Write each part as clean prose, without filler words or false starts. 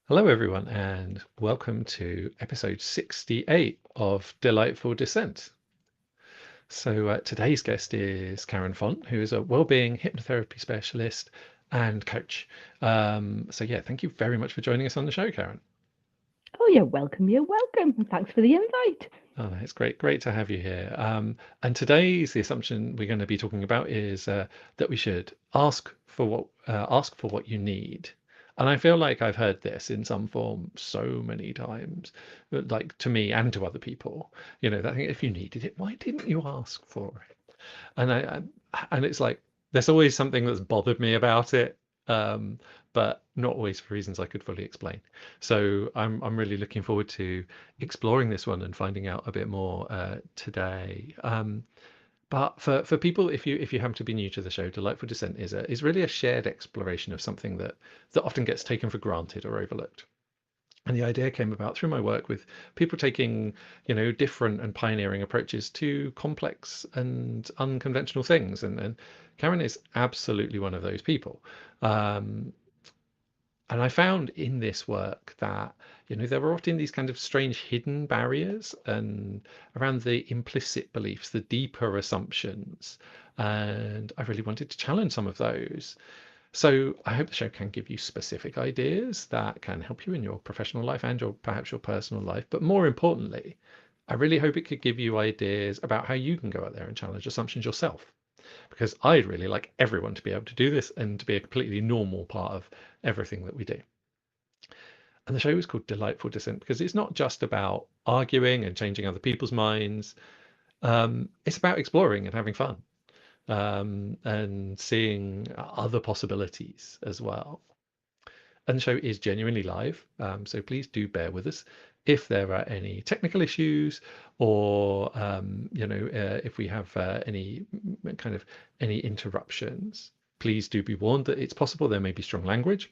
Hello, everyone, and welcome to episode 68 of Delightful Dissent. So, today's guest is Karen Font, who is a wellbeing hypnotherapy specialist and coach. Yeah, thank you very much for joining us on the show, Karen. Oh, you're welcome. You're welcome. And thanks for the invite. Oh, it's great to have you here. And today's the assumption we're going to be talking about is that we should ask for what you need. And I feel like I've heard this in some form so many times, like to me and to other people. That thing, if you needed it, why didn't you ask for it? And and it's like there's always something that's bothered me about it, um, but not always for reasons I could fully explain. So I'm really looking forward to exploring this one and finding out a bit more today. But for people, if you happen to be new to the show, Delightful Descent is really a shared exploration of something that often gets taken for granted or overlooked. And the idea came about through my work with people taking, different and pioneering approaches to complex and unconventional things. And Karen is absolutely one of those people. Um, and I found in this work that, there were often these kind of strange hidden barriers and around the implicit beliefs, the deeper assumptions. And I really wanted to challenge some of those. So I hope the show can give you specific ideas that can help you in your professional life and perhaps your personal life. But more importantly, I really hope it could give you ideas about how you can go out there and challenge assumptions yourself. Because I'd really like everyone to be able to do this and to be a completely normal part of everything that we do. And the show is called Delightful Dissent because it's not just about arguing and changing other people's minds. It's about exploring and having fun, and seeing other possibilities as well. And the show is genuinely live, so please do bear with us if there are any technical issues or if we have any interruptions. Please do be warned that it's possible there may be strong language.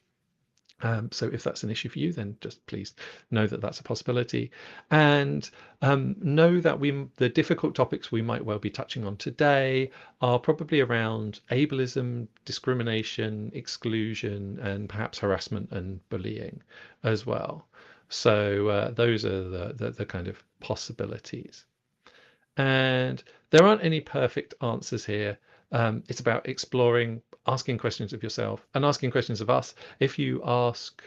So if that's an issue for you, then just please know that that's a possibility, and know that the difficult topics we might well be touching on today are probably around ableism, discrimination, exclusion, and perhaps harassment and bullying as well. So those are the kind of possibilities. And there aren't any perfect answers here. It's about exploring, asking questions of yourself and asking questions of us. If you ask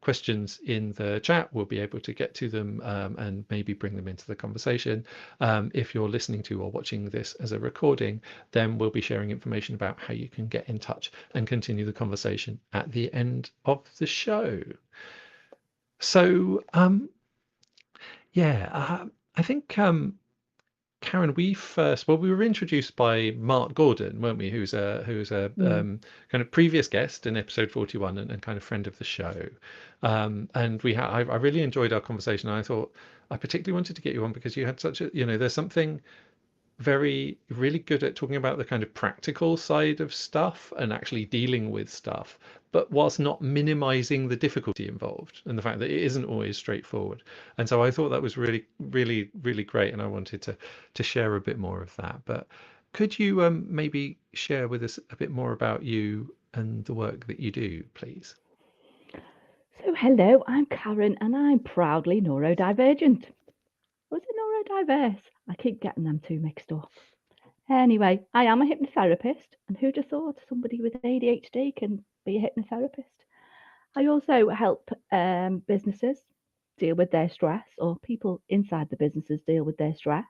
questions in the chat, we'll be able to get to them and maybe bring them into the conversation. If you're listening to or watching this as a recording, then we'll be sharing information about how you can get in touch and continue the conversation at the end of the show. So, yeah, I think Karen, we were introduced by Mark Gordon, weren't we? Who's a Mm. kind of previous guest in episode 41 and kind of friend of the show. And I really enjoyed our conversation. And I thought I particularly wanted to get you on because you had such a, there's something really good at talking about the kind of practical side of stuff and actually dealing with stuff, but whilst not minimizing the difficulty involved and the fact that it isn't always straightforward. And so I thought that was really great, and I wanted to share a bit more of that. But could you maybe share with us a bit more about you and the work that you do, please? So, hello, I'm Karen and I'm proudly neurodivergent. Was it neurodiverse? I keep getting them two mixed up. Anyway, I am a hypnotherapist, and who'd have thought somebody with ADHD can be a hypnotherapist? I also help businesses deal with their stress, or people inside the businesses deal with their stress.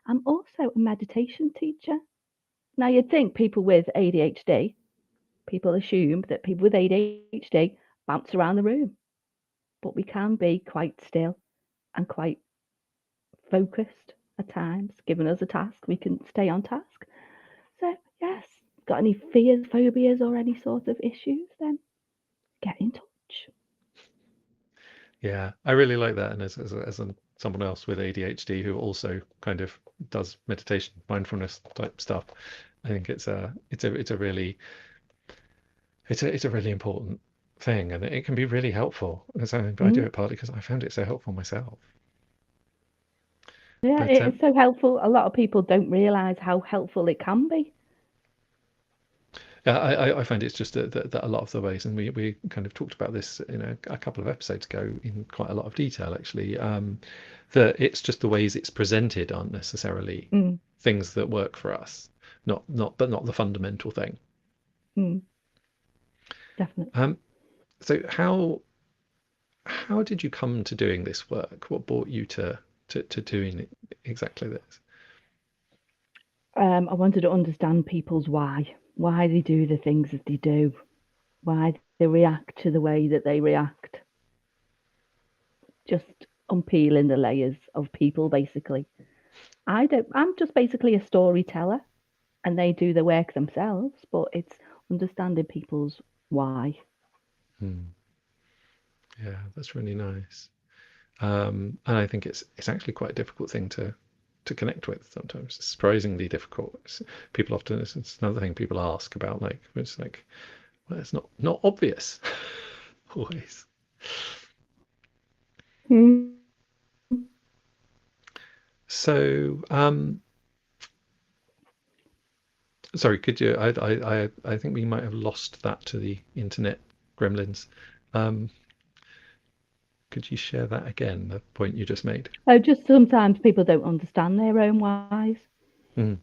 I'm also a meditation teacher. Now, you'd think people with ADHD, people assume that people with ADHD bounce around the room, but we can be quite still and quite focused at times. Given us a task, we can stay on task. So, yes, got any fears, phobias, or any sort of issues, then get in touch. Yeah, I really like that. And someone else with ADHD who also kind of does meditation, mindfulness type stuff, I think it's a really important thing, and it can be really helpful. I do Mm. it partly because I found it so helpful myself. Yeah, But it's so helpful. A lot of people don't realise how helpful it can be. I find it's just that a lot of the ways, and we kind of talked about this in a couple of episodes ago in quite a lot of detail, actually, that it's just the ways it's presented aren't necessarily Mm, things that work for us, but not the fundamental thing. mm, definitely. Um, so how did you come to doing this work? What brought you to doing exactly this? I wanted to understand people's why they do the things that they do, why they react to the way that they react. Just unpeeling the layers of people, basically. I don't. I'm just basically a storyteller, and they do the work themselves. But it's understanding people's why. Hmm. Yeah, that's really nice. And I think it's actually quite a difficult thing to connect with sometimes. It's surprisingly difficult. People often it's another thing people ask about, like it's like, well, it's not obvious always. Mm. So sorry, could you I think we might have lost that to the internet gremlins. Um, could you share that again, the point you just made? Oh, just sometimes people don't understand their own whys. Mm,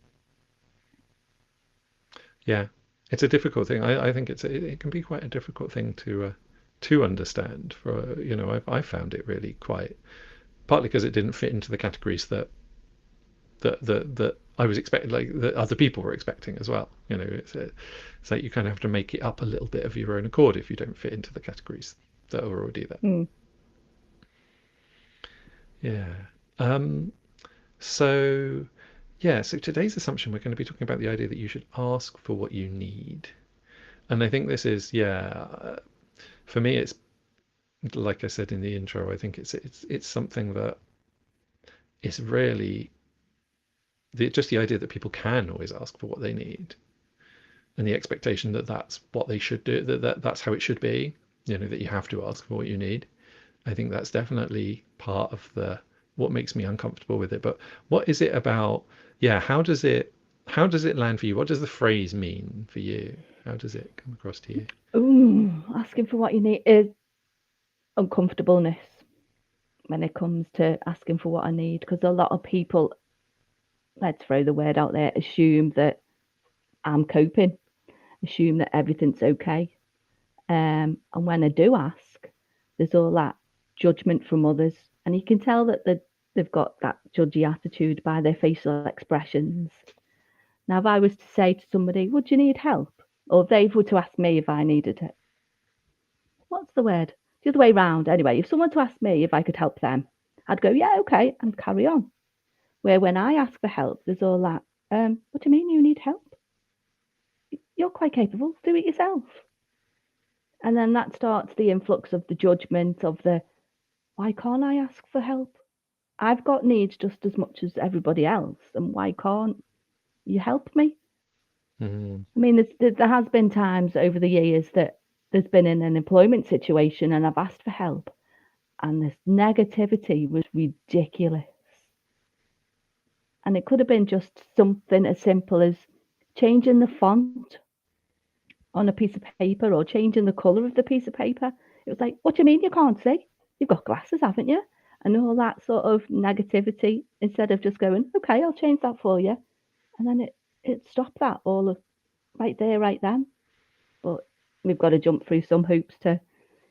yeah, it's a difficult thing. I think it can be quite a difficult thing to understand. For I found it really quite partly because it didn't fit into the categories that I was expecting, like that other people were expecting as well. It's like you kind of have to make it up a little bit of your own accord if you don't fit into the categories that are already there. Mm. Yeah. Um, so yeah, so today's assumption we're going to be talking about the idea that you should ask for what you need. And I think this is, for me, it's like I said in the intro, I think it's something that is really just the idea that people can always ask for what they need, and the expectation that that's what they should do, that's how it should be. That you have to ask for what you need. I think that's definitely part of the what makes me uncomfortable with it. But what is it about? Yeah, how does it land for you? What does the phrase mean for you? How does it come across to you? Ooh, asking for what you need is uncomfortableness when it comes to asking for what I need, because a lot of people, let's throw the word out there, assume that I'm coping, assume that everything's okay. And when I do ask, there's all that judgment from others, and you can tell that they've got that judgy attitude by their facial expressions. Now, if I was to say to somebody, "Would you need help?" or if they were to ask me if I needed it, what's the word? The other way round. Anyway, if someone to ask me if I could help them, I'd go, "Yeah, okay," and carry on. Where when I ask for help, there's all that, "What do you mean you need help? You're quite capable. Do it yourself." And then that starts the influx of the judgment of the, "Why can't I ask for help? I've got needs just as much as everybody else, and why can't you help me?" Mm, I mean, there has been times over the years that there's been in an employment situation and I've asked for help, and this negativity was ridiculous. And it could have been just something as simple as changing the font on a piece of paper or changing the colour of the piece of paper. It was like, "What do you mean you can't see? You've got glasses, haven't you?" And all that sort of negativity, instead of just going, "Okay, I'll change that for you." And then it stopped that all of right there, right then. But we've got to jump through some hoops to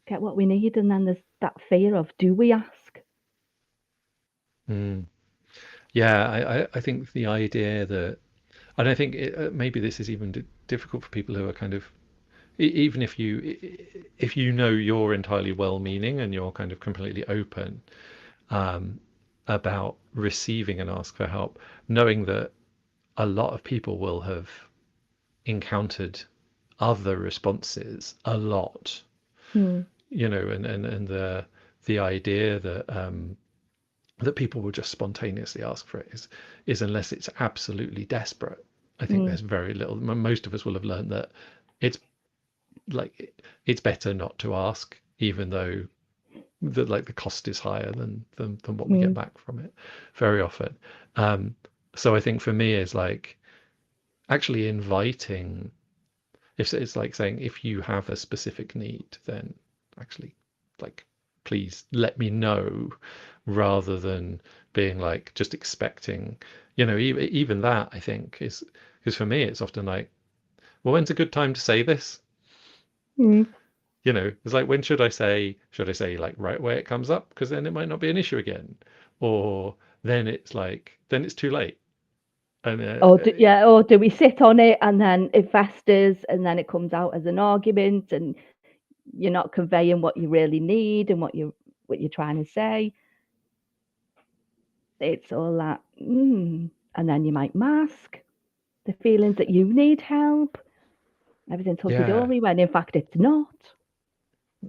get what we need. And then there's that fear of, do we ask? mm. Yeah, I think the idea that, and I think maybe this is even difficult for people who are kind of, even if you know you're entirely well-meaning and you're kind of completely open um, about receiving an ask for help, knowing that a lot of people will have encountered other responses a lot, Hmm. and the idea that people will just spontaneously ask for it is unless it's absolutely desperate. I think Hmm. there's very little. Most of us will have learned that it's like it's better not to ask, even though the cost is higher than what we get Hmm. back from it very often. Um, so I think for me is like actually inviting. if it's like saying if you have a specific need, then actually like please let me know, rather than being like just expecting, even that I think is, because for me it's often like, well, when's a good time to say this? Mm. It's like, when should I say like right where it comes up, because then it might not be an issue again, or then it's too late. And Or do we sit on it and then it festers and then it comes out as an argument and you're not conveying what you really need and what you're trying to say. It's all that, and then you might mask the feelings that you need help. Everything's hunky yeah, dory when in fact it's not.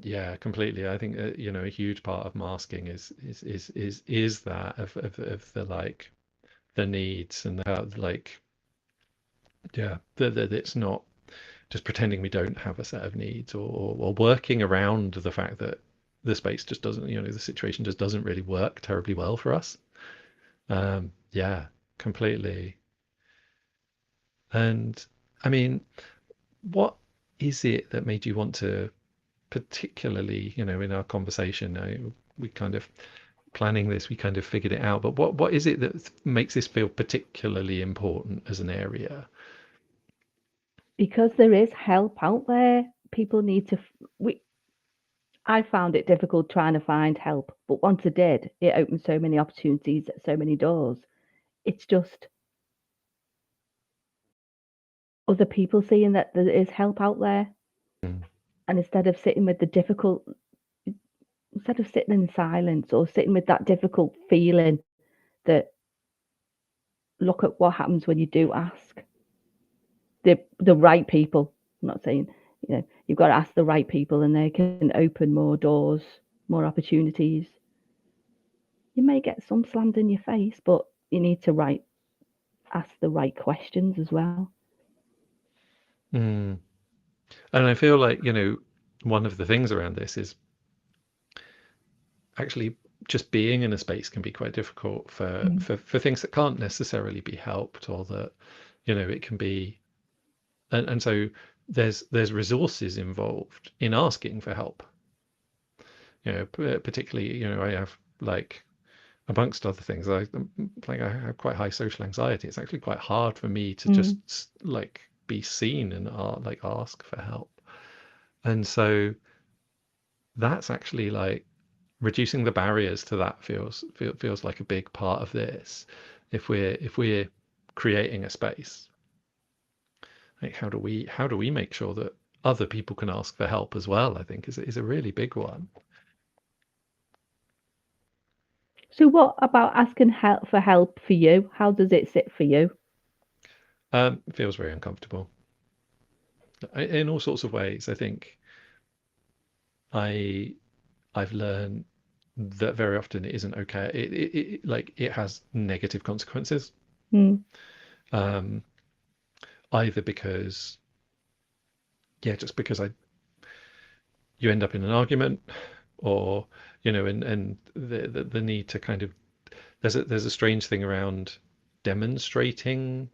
yeah, completely. I think a huge part of masking is that of the like the needs, and how like, yeah, that it's not just pretending we don't have a set of needs, or working around the fact that the space just doesn't, the situation just doesn't really work terribly well for us. Yeah, completely. And I mean, what is it that made you want to, particularly, in our conversation, we kind of planning this, we kind of figured it out, but what is it that makes this feel particularly important as an area? Because there is help out there. People need to. We I found it difficult trying to find help, but once I did, it opened so many opportunities, so many doors. It's just other people seeing that there is help out there, Mm. and instead of sitting in silence or sitting with that difficult feeling, that look at what happens when you do ask the right people. I'm not saying, you've got to ask the right people, and they can open more doors, more opportunities. You may get some slammed in your face, but you need to ask the right questions as well. Mm. And I feel like, one of the things around this is actually just being in a space can be quite difficult for Mm. for things that can't necessarily be helped, or that, it can be, and so there's resources involved in asking for help. Particularly, I have, like, amongst other things, I have quite high social anxiety. It's actually quite hard for me to Mm. just like be seen and like ask for help. And so that's actually like reducing the barriers to that feels like a big part of this. If we're creating a space, like, how do we make sure that other people can ask for help as well, I think is a really big one. So, what about asking help for you? How does it sit for you? It feels very uncomfortable in all sorts of ways. I think I I've learned that very often it isn't okay. Like, it has negative consequences. Mm. Um, Either because, yeah, just because you end up in an argument, or, and the need to kind of, there's a strange thing around demonstrating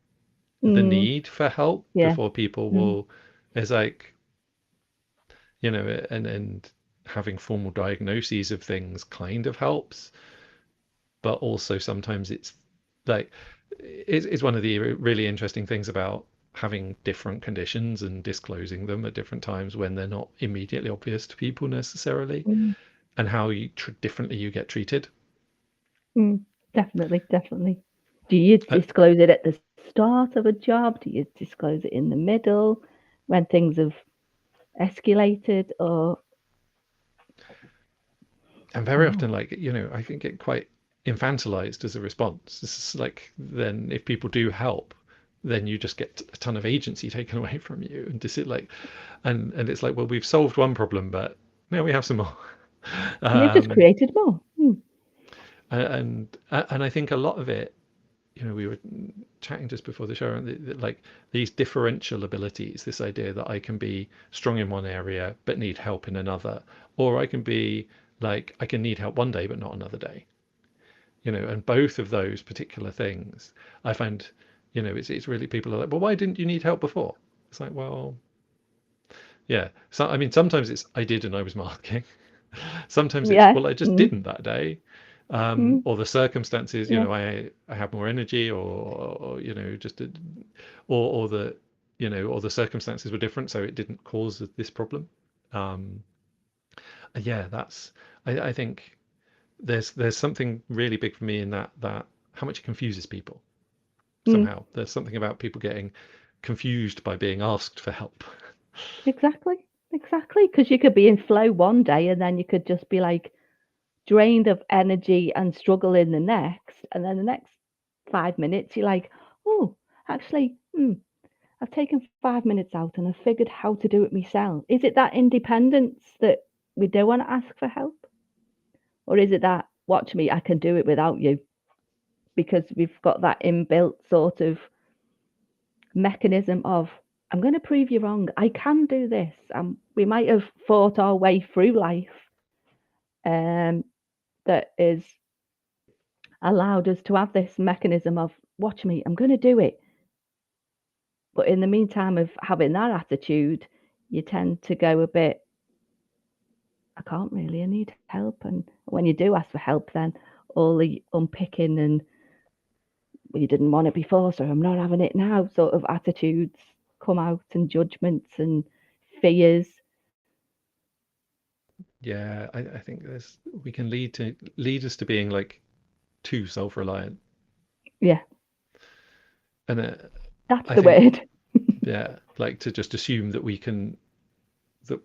the Mm. need for help Yeah. before people Mm. will, is like, and having formal diagnoses of things kind of helps, but also sometimes it's like, it's one of the really interesting things about having different conditions and disclosing them at different times when they're not immediately obvious to people necessarily, Mm. and how differently you get treated. Mm. Definitely, definitely. Do you Uh, disclose it at the start of a job? Do you disclose it in the middle when things have escalated? Or and I very know. often, like, I think get quite infantilized as a response. It's like, then if people do help, then you just get a ton of agency taken away from you, and just like, and it's like, well, we've solved one problem, but now we have some more. You've just um, created more. Mm. and I think a lot of it, we were chatting just before the show, and like these differential abilities, this idea that I can be strong in one area but need help in another, or I can be like, I can need help one day but not another day. And both of those particular things, I find, it's really, people are like, well, why didn't you need help before? It's like, well, Yeah. So I mean, sometimes it's I did and I was masking. Sometimes it's Yeah. well, I just didn't that day, Mm, or the circumstances. yeah. I have more energy, or just or the or the circumstances were different, so it didn't cause this problem. Um, yeah, I think there's something really big for me in that how much it confuses people Mm, somehow. There's something about people getting confused by being asked for help. exactly. Exactly. Because you could be in flow one day and then you could just be like drained of energy and struggle in the next. And then the next 5 minutes, you're like, oh, actually, I've taken 5 minutes out and I've figured how to do it myself. Is it that independence that we don't want to ask for help? Or is it that, watch me, I can do it without you? Because we've got that inbuilt sort of mechanism of, I'm going to prove you wrong. I can do this. We might have fought our way through life um, that is allowed us to have this mechanism of, watch me, I'm going to do it. But in the meantime of having that attitude, you tend to go a bit, I can't really, I need help. And when you do ask for help, then all the unpicking and well, you didn't want it before, so I'm not having it now sort of attitudes come out and judgments and fears. Yeah, I think there's we can lead us to being like too self-reliant, Yeah, and that's I the think word. yeah, like to just assume that we can that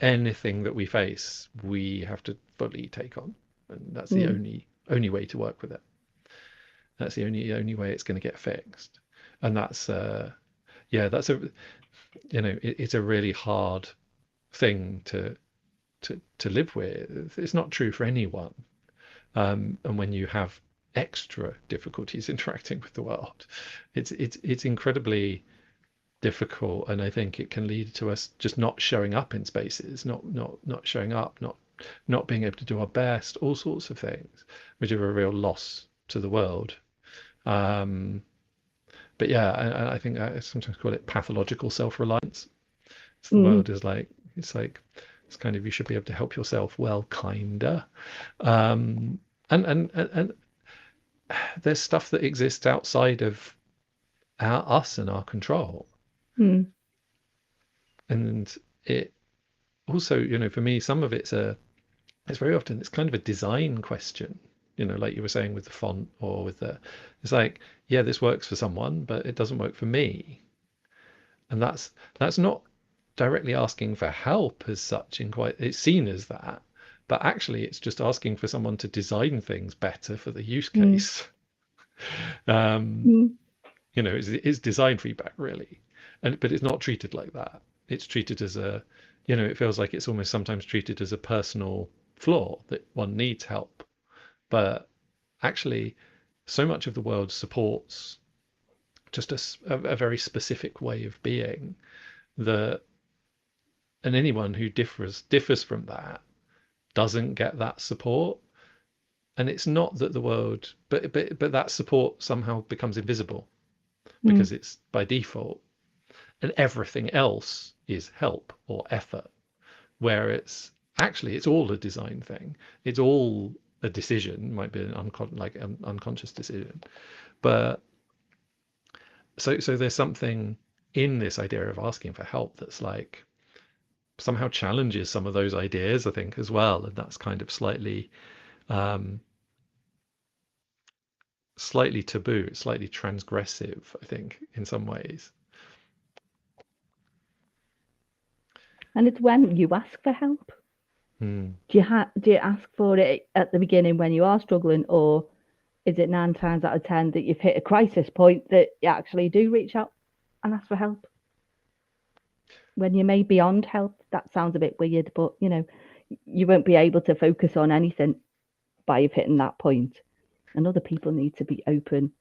anything that we face we have to fully take on, and that's the Mm, only way to work with it. That's the only way it's going to get fixed, and that's yeah, that's a it's a really hard thing to live with. It's not true for anyone. And when you have extra difficulties interacting with the world, it's incredibly difficult, and I think it can lead to us just not showing up in spaces, not showing up, not being able to do our best, all sorts of things, which are a real loss to the world. Um, but yeah, I think I sometimes call it pathological self-reliance. So the mm, world is like it's kind of you should be able to help yourself, well, kinda. Um, and there's stuff that exists outside of us and our control. mm, And it also, for me, some of it's very often, it's kind of a design question, like you were saying with the font or it's like, yeah, this works for someone, but it doesn't work for me. And that's not directly asking for help as such it's seen as that, but actually it's just asking for someone to design things better for the use mm, case. Um, mm, it's design feedback really, but it's not treated like that. It's treated as it feels like it's almost sometimes treated as a personal flaw that one needs help. But actually, so much of the world supports just a very specific way of being that, and anyone who differs from that doesn't get that support. And it's not that the world, but that support somehow becomes invisible mm, because it's by default, and everything else is help or effort, where it's all a design thing. It's all a decision, might be an unconscious decision, but so there's something in this idea of asking for help that's like somehow challenges some of those ideas, I think, as well, and that's kind of um, slightly taboo, it's slightly transgressive, I think, in some ways. and it's when you ask for help. Hmm. Do you ask for it at the beginning when you are struggling, or is it 9 times out of 10 that you've hit a crisis point that you actually do reach out and ask for help when you may be beyond help? That sounds a bit weird, but you won't be able to focus on anything by you've hitting that point. And other people need to be open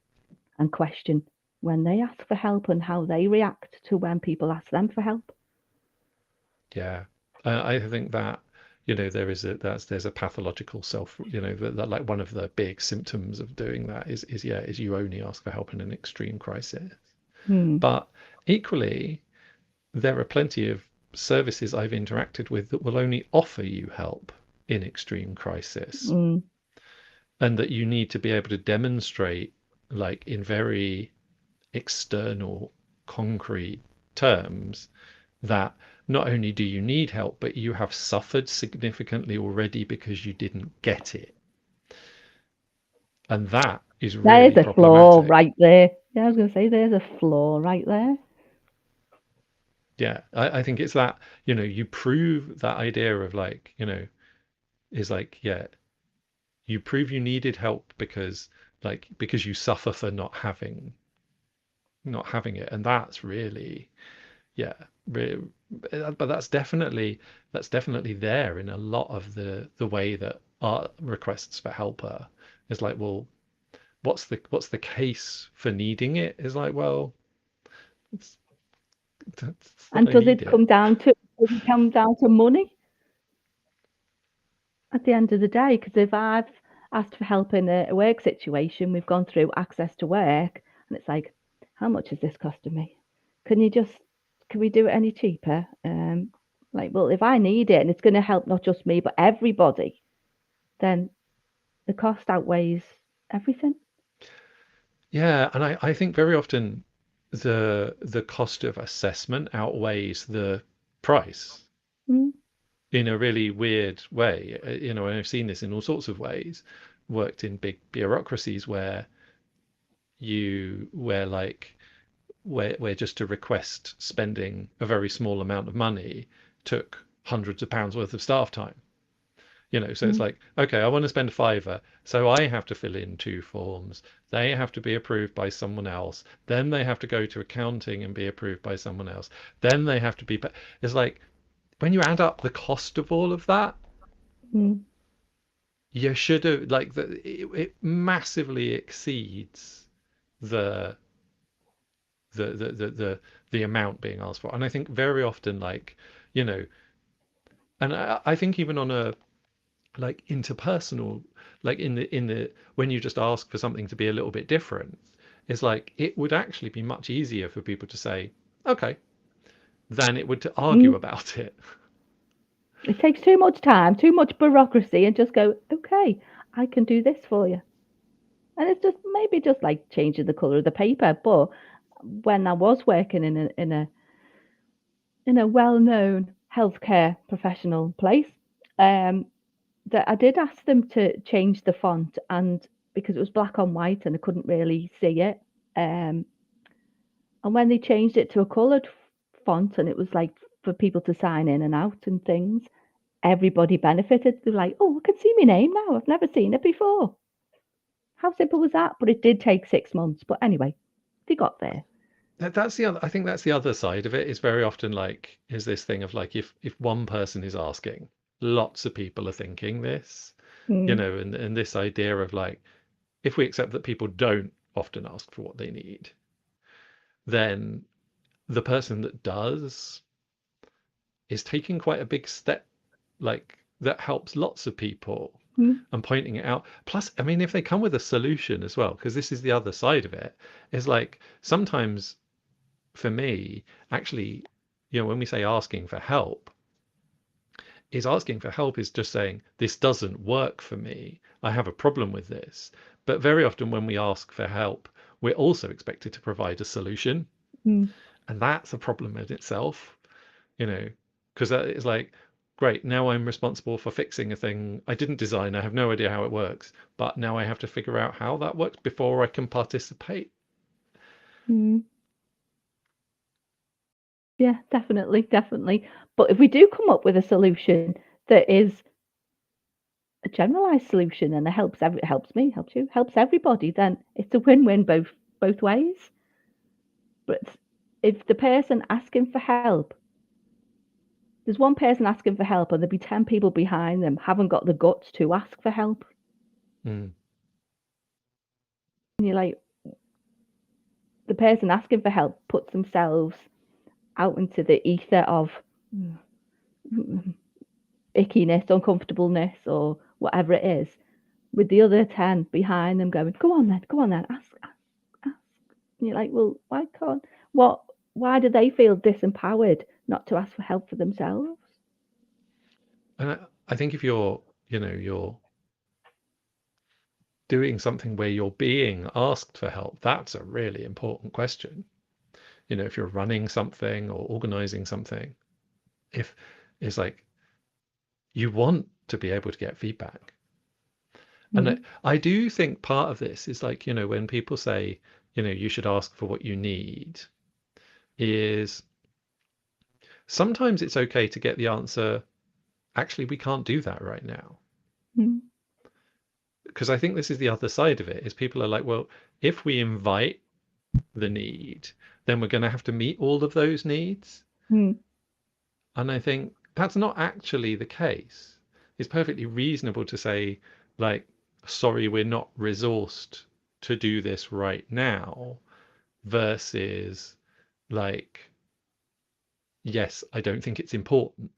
and question when they ask for help and how they react to when people ask them for help. Yeah, I think that there's a pathological self, that like one of the big symptoms of doing that is you only ask for help in an extreme crisis. Hmm. But equally, there are plenty of services I've interacted with that will only offer you help in extreme crisis, Mm. and that you need to be able to demonstrate, like in very external, concrete terms, that not only do you need help, but you have suffered significantly already because you didn't get it. And that is There's really a flaw problematic. right there. Yeah, I was going to say there's a flaw right there. Yeah, I think it's that, you prove that idea of like, is like, yeah, you prove you needed help because you suffer for not having it. And that's really, yeah, really, but that's definitely there in a lot of the way that our requests for help are. It's like, well, what's the case for needing it? Is like, well, it's, that's that And I does need it it. come down to money at the end of the day? Because if I've asked for help in a work situation, we've gone through access to work, and it's like, how much is this costing me? Can you just can we do it any cheaper? Like, well, if I need it and it's going to help not just me but everybody, then the cost outweighs everything. Yeah, and I think very often the cost of assessment outweighs the price Mm, in a really weird way. And I've seen this in all sorts of ways. Worked in big bureaucracies where like where just to request spending a very small amount of money took hundreds of pounds worth of staff time. So it's mm, like, okay, I want to spend a fiver, so I have to fill in two forms. They have to be approved by someone else. Then they have to go to accounting and be approved by someone else. Then they have to be. It's like when you add up the cost of all of that, mm, you should have like it massively exceeds the the amount being asked for. And I think very often, like, you know, and I think even on a like interpersonal, like in the when you just ask for something to be a little bit different, it's like it would actually be much easier for people to say okay than it would to argue mm. about it. It takes too much time, too much bureaucracy, and just go, okay, I can do this for you. And it's just maybe just like changing the color of the paper. But when I was working in a well-known healthcare professional place, um, that I did ask them to change the font, and because it was black on white and I couldn't really see it, um, and when they changed it to a coloured font and it was like for people to sign in and out and things, everybody benefited. They're like, oh, I can see my name now. I've never seen it before. How simple was that? But it did take 6 months. But anyway, they got there. That's the other. I think that's the other side of it. Is very often like is this thing of like if one person is asking, lots of people are thinking this, Mm, and this idea of like if we accept that people don't often ask for what they need, then the person that does is taking quite a big step, like that helps lots of people mm, and pointing it out. Plus, I mean, if they come with a solution as well, because this is the other side of it, is like sometimes for me, actually, when we say asking for help, is just saying, this doesn't work for me. I have a problem with this. But very often when we ask for help, we're also expected to provide a solution. mm, And that's a problem in itself, you know, because it's like, great, now I'm responsible for fixing a thing I didn't design. I have no idea how it works, but now I have to figure out how that works before I can participate. mm. Yeah, definitely, definitely. But if we do come up with a solution that is a generalized solution and it helps me, helps you, helps everybody, then it's a win-win both ways. But if the person asking for help, there's one person asking for help and there'll be 10 people behind them haven't got the guts to ask for help. Mm. And you're like, the person asking for help puts themselves out into the ether of ickiness, uncomfortableness, or whatever it is, with the other 10 behind them going, go on then, ask, ask, ask. And you're like, well, why can't, what? why do they feel disempowered not to ask for help for themselves? And I think if you're doing something where you're being asked for help, that's a really important question. If you're running something or organizing something, if it's like you want to be able to get feedback. And Mm, I do think part of this is like, when people say, you should ask for what you need, is sometimes it's okay to get the answer, actually, we can't do that right now. mm, Because I think this is the other side of it, is people are like, well, if we invite the need, then we're going to have to meet all of those needs. mm, And I think that's not actually the case. It's perfectly reasonable to say, like, sorry, we're not resourced to do this right now, versus, like, yes, I don't think it's important.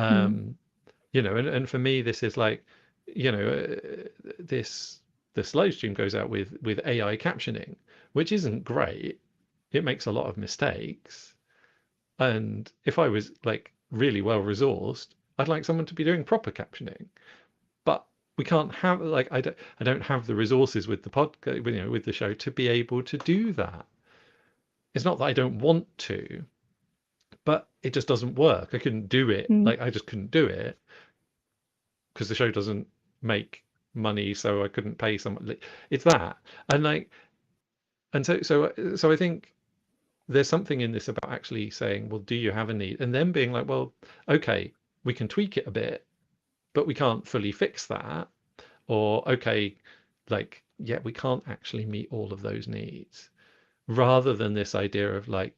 mm, Um, and for me, this is like, this this live stream goes out with AI captioning, which isn't great. It makes a lot of mistakes. And if I was like really well resourced, I'd like someone to be doing proper captioning. But we can't have like I don't have the resources with the podcast, with the show to be able to do that. It's not that I don't want to, but it just doesn't work. I couldn't do it. mm, Like I just couldn't do it because the show doesn't make money, so I couldn't pay someone. It's that, and like, and so I think there's something in this about actually saying, well, do you have a need? And then being like, well, okay, we can tweak it a bit, but we can't fully fix that. Or, okay, like, yeah, we can't actually meet all of those needs. Rather than this idea of like,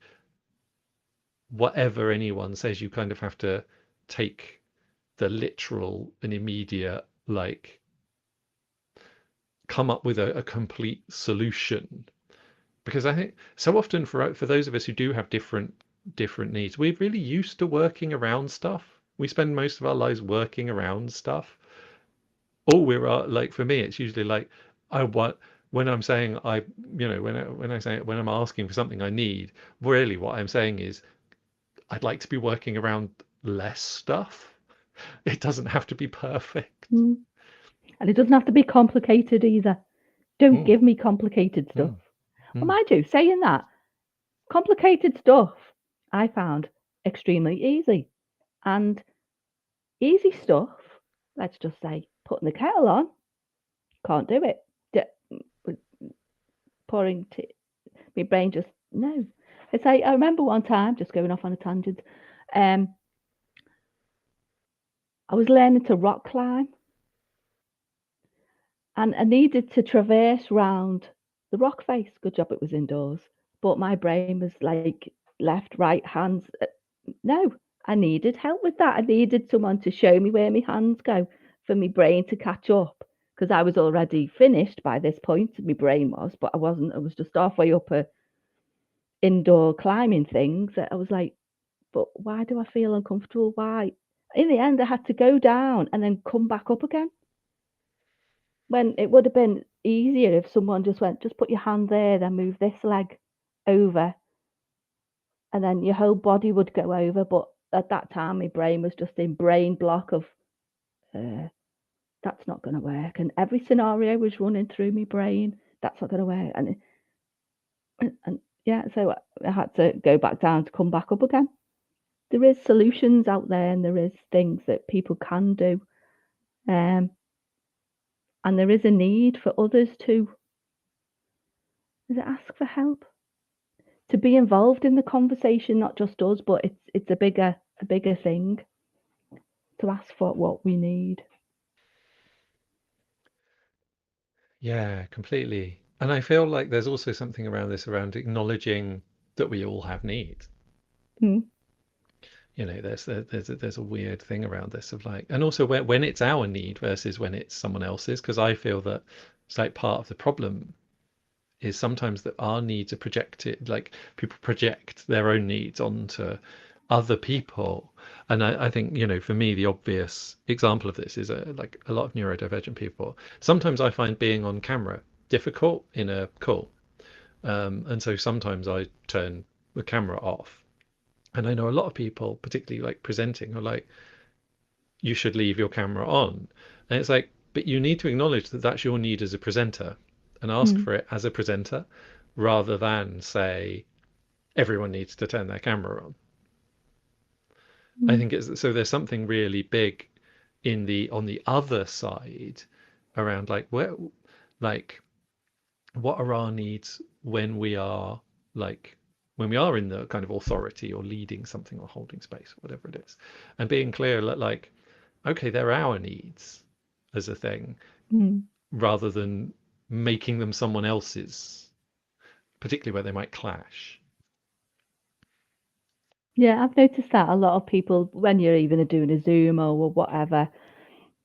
whatever anyone says, you kind of have to take the literal and immediate, like, come up with a complete solution. Because I think so often for those of us who do have different needs, we're really used to working around stuff. We spend most of our lives working around stuff. Or we're like, for me, it's usually like I want when I'm saying when I'm asking for something I need, really what I'm saying is I'd like to be working around less stuff. It doesn't have to be perfect. mm. And it doesn't have to be complicated either. Don't Mm, give me complicated stuff. mm, Well, mm. mind you, saying that, complicated stuff I found extremely easy. And easy stuff, let's just say putting the kettle on, can't do it. Pouring tea, my brain just, no. It's like, I remember one time, just going off on a tangent, um, I was learning to rock climb and I needed to traverse round the rock face. Good job it was indoors. But my brain was like left, right, hands. No, I needed help with that. I needed someone to show me where my hands go for my brain to catch up because I was already finished by this point. My brain was, but I wasn't. I was just halfway up a indoor climbing thing. So I was like, but why do I feel uncomfortable? Why? In the end, I had to go down and then come back up again. When it would have been easier if someone just went, just put your hand there, then move this leg over, and then your whole body would go over. But at that time, my brain was just in brain block of, uh, that's not going to work. And every scenario was running through my brain. That's not going to work. And yeah, so I had to go back down to come back up again. There is solutions out there, and there is things that people can do, um, and there is a need for others to ask for help, to be involved in the conversation, not just us, but it's a bigger thing to ask for what we need. Yeah, completely. And I feel like there's also something around this, around acknowledging that we all have needs. Mm, There's a weird thing around this of like, and also when it's our need versus when it's someone else's, because I feel that it's like part of the problem is sometimes that our needs are projected, like people project their own needs onto other people. And I think, for me, the obvious example of this is like a lot of neurodivergent people. Sometimes I find being on camera difficult in a call. And so sometimes I turn the camera off. And I know a lot of people, particularly like presenting, are like, you should leave your camera on. And it's like, but you need to acknowledge that that's your need as a presenter and ask Mm. for it as a presenter rather than say everyone needs to turn their camera on. I Mm. think it's so there's something really big in the on the other side around like where like what are our needs when we are like when we are in the kind of authority or leading something or holding space, whatever it is, and being clear that like, okay, they're our needs as a thing, Mm. rather than making them someone else's, particularly where they might clash. Yeah, I've noticed that a lot of people, when you're even doing a Zoom or whatever,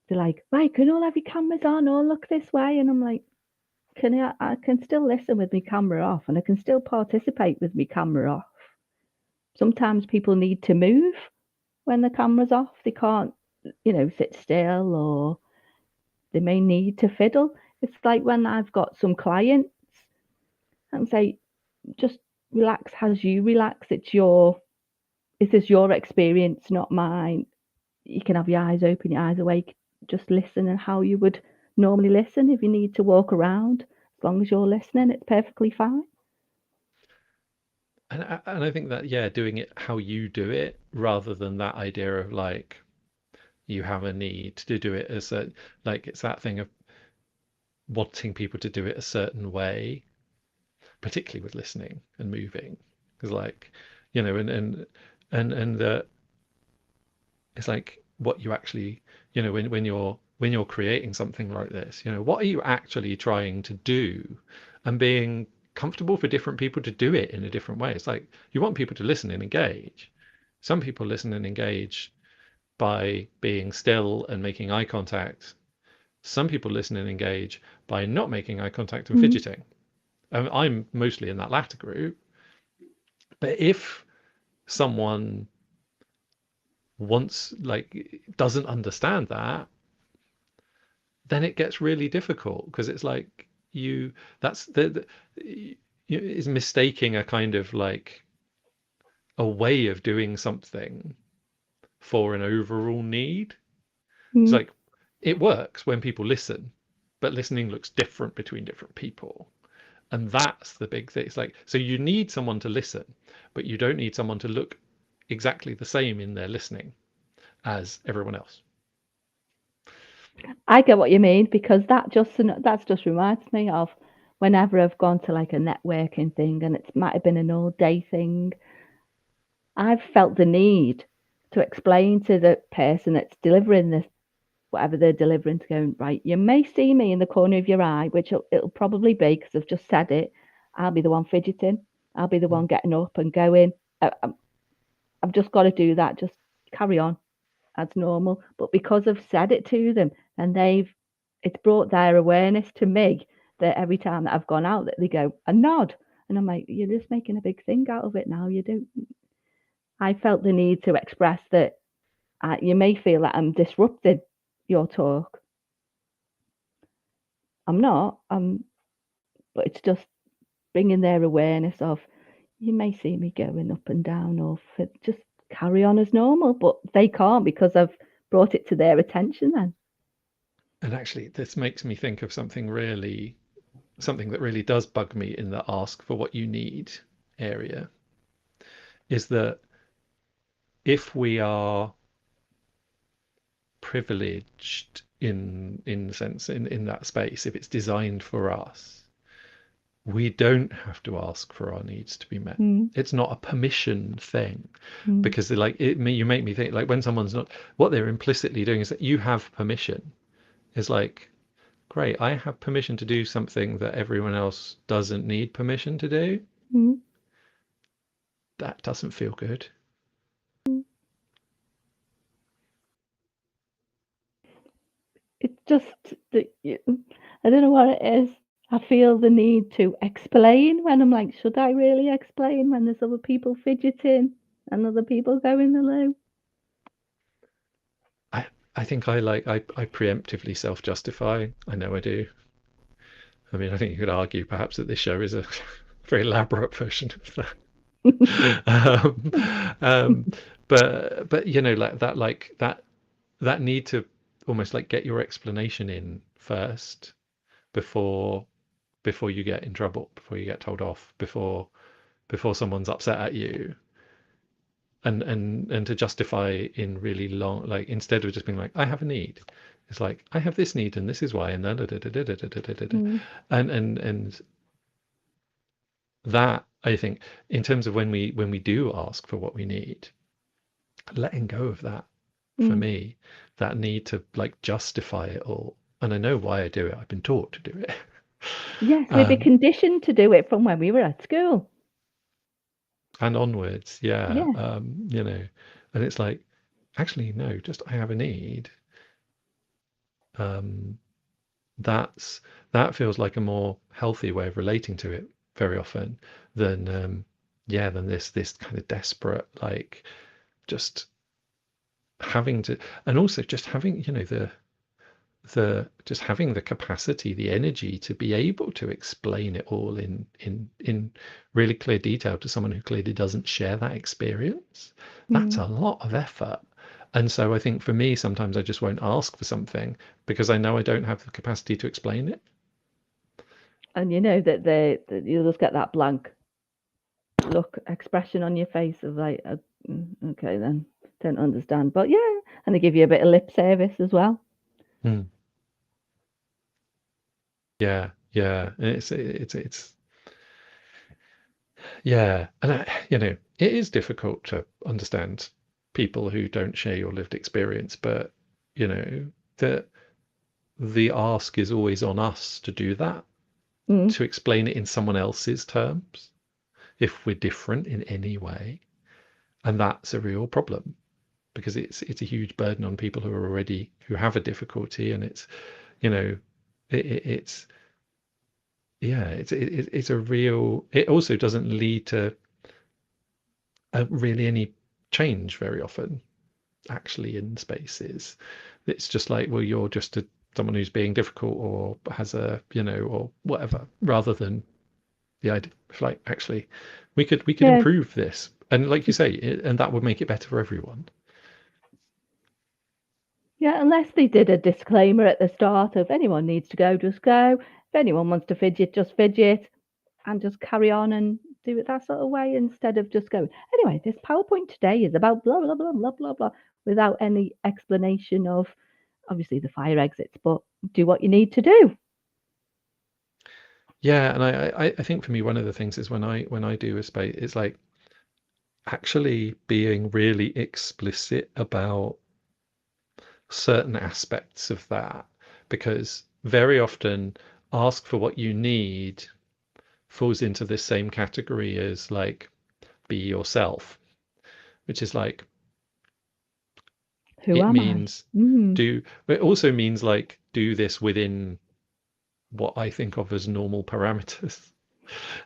they're like, right, can all have your cameras on or look this way? And I'm like, I can still listen with my camera off and I can still participate with my camera off. Sometimes people need to move when the camera's off. They can't, sit still or they may need to fiddle. It's like when I've got some clients and say, just relax as you relax. This is your experience, not mine. You can have your eyes open, your eyes awake, just listen and how you would normally listen. If you need to walk around, as long as you're listening, it's perfectly fine. And I think that yeah, doing it how you do it rather than that idea of like you have a need to do it as a like it's that thing of wanting people to do it a certain way, particularly with listening and moving, because like and it's like what you actually when you're creating something like this, what are you actually trying to do, and being comfortable for different people to do it in a different way. It's like you want people to listen and engage. Some people listen and engage by being still and making eye contact. Some people listen and engage by not making eye contact and Mm, fidgeting. I'm mostly in that latter group. But if someone wants like doesn't understand that, then it gets really difficult because it's like you that's is mistaking a kind of like a way of doing something for an overall need. It's mm. like it works when people listen, but listening looks different between different people. And that's the big thing. It's like, so you need someone to listen, but you don't need someone to look exactly the same in their listening as everyone else. I get what you mean because that's just reminds me of whenever I've gone to like a networking thing and it might have been an all day thing. I've felt the need to explain to the person that's delivering this whatever they're delivering to go right. You may see me in the corner of your eye, which it'll probably be because I've just said it. I'll be the one fidgeting. I'll be the Mm. one getting up and going. I've just got to do that. Just carry on as normal. But because I've said it to them and it's brought their awareness to me that every time that I've gone out, that they go a nod, and I'm like, you're just making a big thing out of it now. You don't. I felt the need to express that you may feel that I'm disrupting your talk. I'm not. But it's just bringing their awareness of you may see me going up and down or just carry on as normal, but they can't because I've brought it to their attention then. And actually, this makes me think of something that really does bug me in the ask for what you need area is that if we are privileged in the sense in that space, if it's designed for us, we don't have to ask for our needs to be met. Mm, It's not a permission thing mm, because like you make me think like when someone's not, what they're implicitly doing is that you have permission. It's like, great, I have permission to do something that everyone else doesn't need permission to do. mm. That doesn't feel good. It's just that I don't know what it is. I feel the need to explain when I'm like, should I really explain when there's other people fidgeting and other people going the loo? I I think I preemptively self-justify. I know I do. I mean, I think you could argue perhaps that this show is a very elaborate version of that. um, um, but you know, like that need to almost like get your explanation in first before you get in trouble, before you get told off, before someone's upset at you, and to justify in really long, like instead of just being like, I have a need, it's like I have this need and this is why, and then Mm. and that, I think, in terms of when we do ask for what we need, letting go of that, for Mm. me, that need to like justify it all. And I know why I do it. I've been taught to do it. Yes, we'd be um, conditioned to do it from when we were at school. and onwards, yeah. Yeah. You know, and it's like, actually, no, just I have a need. Um, that's that feels like a more healthy way of relating to it very often than yeah, than this kind of desperate, like, just having to, and also just having, you know, the just having the capacity, the energy to be able to explain it all in really clear detail to someone who clearly doesn't share that experience. That's Mm. a lot of effort. And so I think for me, sometimes I just won't ask for something because I know I don't have the capacity to explain it. And you know that you'll just get that blank look expression on your face of like, okay, then don't understand. But yeah, and they give you a bit of lip service as well. Hmm. Yeah, yeah. And it's yeah, and you know, it is difficult to understand people who don't share your lived experience, but you know, the ask is always on us to do that, Mm. to explain it in someone else's terms, if we're different in any way. And that's a real problem because it's a huge burden on people who are already who have a difficulty, and it's, you know, it's yeah, it's a real. It also doesn't lead to really any change very often, actually, in spaces. It's just like, well, you're just someone who's being difficult or has a, you know, or whatever, rather than the idea of like, actually, we could Yeah, improve this, and like you say, and that would make it better for everyone. yeah. Unless they did a disclaimer at the start of anyone needs to go, just go. If anyone wants to fidget, just fidget, and just carry on and do it that sort of way instead of just going. Anyway, this PowerPoint today is about blah blah blah blah blah blah without any explanation of obviously the fire exits, but do what you need to do. Yeah, and I think for me, one of the things is when I do a space, it's like actually being really explicit about certain aspects of that, because very often ask for what you need falls into this same category as like be yourself, which is like, Who it am I? means Mm. do, but it also means like do this within what I think of as normal parameters.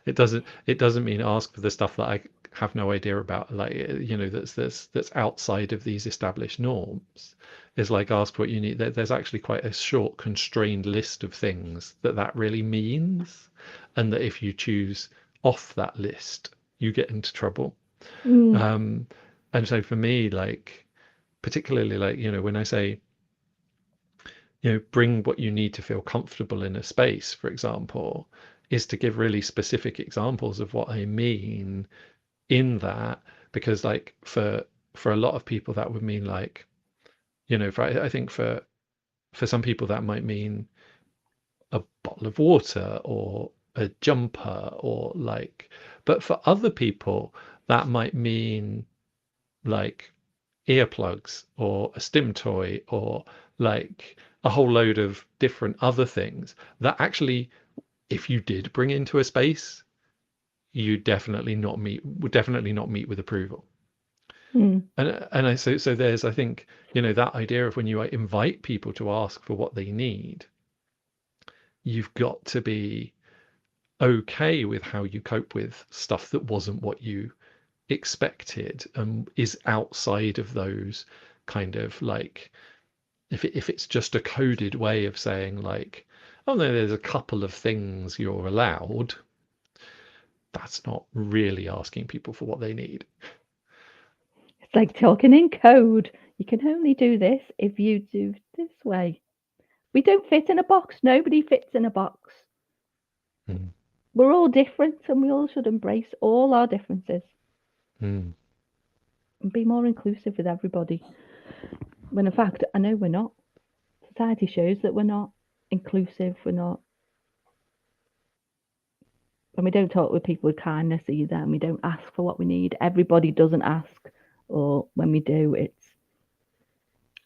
It doesn't mean ask for the stuff that I have no idea about, like, you know, that's outside of these established norms. It's like ask what you need. There's actually quite a short, constrained list of things that really means, and that if you choose off that list, you get into trouble. Mm. Um, and so for me, like, particularly, like, you know, when I say, you know, bring what you need to feel comfortable in a space, for example, is to give really specific examples of what I mean in that, because like for a lot of people that would mean like, you know, I think for some people that might mean a bottle of water or a jumper or like, but for other people that might mean like earplugs or a stim toy or like a whole load of different other things that actually, if you did bring into a space, you would definitely not meet with approval. Mm. And I so there's, I think, you know, that idea of when you invite people to ask for what they need, you've got to be okay with how you cope with stuff that wasn't what you expected and is outside of those kind of like, if it's just a coded way of saying like, oh no, there's a couple of things you're allowed, that's not really asking people for what they need. It's like talking in code. You can only do this if you do this way. We don't fit in a box. Nobody fits in a box. Mm. We're all different and we all should embrace all our differences Mm. and be more inclusive with everybody. When in fact, I know we're not. Society shows that we're not inclusive, we're not, and we don't talk with people with kindness either, and we don't ask for what we need. Everybody doesn't ask, or when we do, it's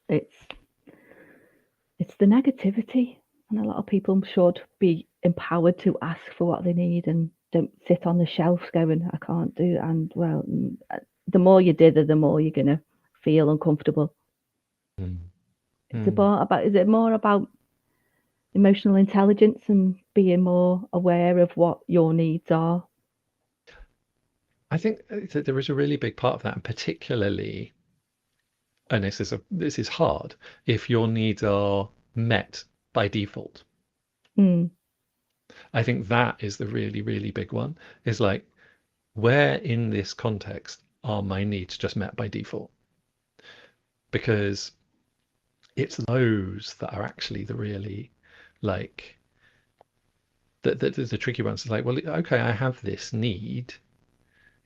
it's the negativity. And a lot of people should be empowered to ask for what they need and don't sit on the shelf going, I can't do it. And well, the more you dither, the more you're gonna feel uncomfortable. Mm. It's Mm. about is it more about emotional intelligence and being more aware of what your needs are? I think that there is a really big part of that, and particularly, and this is hard, if your needs are met by default. Mm, I think that is the really, really big one. Is like, where in this context are my needs just met by default? Because it's those that are actually the really, like, the tricky ones. It's like, well, okay, I have this need.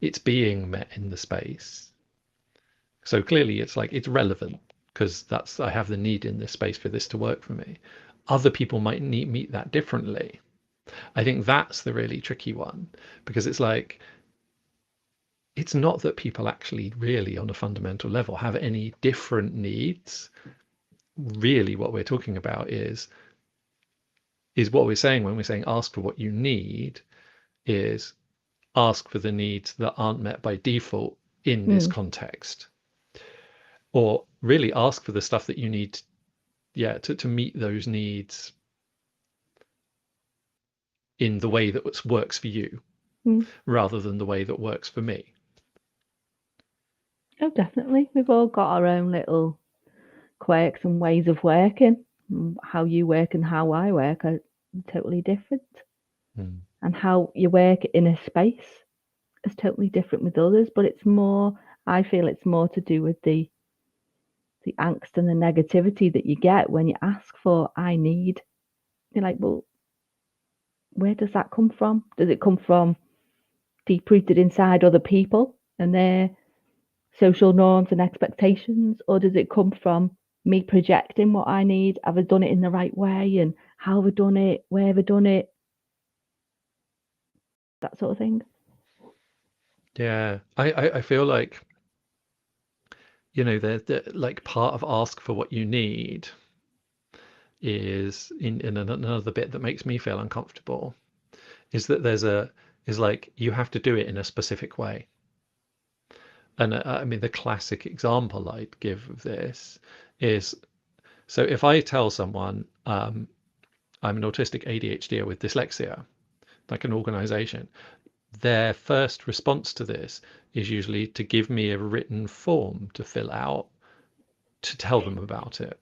It's being met in the space. So clearly it's like it's relevant because that's I have the need in this space for this to work for me. Other people might meet that differently. I think that's the really tricky one because it's like it's not that people actually really on a fundamental level have any different needs. Really what we're talking about is what we're saying when we're saying ask for what you need is ask for the needs that aren't met by default in this mm, context, or really ask for the stuff that you need, yeah, to meet those needs in the way that works for you mm. rather than the way that works for me. Oh, definitely. We've all got our own little quirks and ways of working. How you work and how I work are totally different. Mm. And how you work in a space is totally different with others. But it's more, I feel it's more to do with the angst and the negativity that you get when you ask for, I need. You're like, well, where does that come from? Does it come from deep rooted inside other people and their social norms and expectations, or does it come from me projecting what I need? Have I done it in the right way? And how have I done it? Where have I done it? That sort of thing. Yeah, I feel like, the like part of ask for what you need is in another bit that makes me feel uncomfortable is that is like you have to do it in a specific way. And I mean, the classic example I'd give of this is, so if I tell someone I'm an autistic ADHD with dyslexia, like an organization, their first response to this is usually to give me a written form to fill out to tell them about it.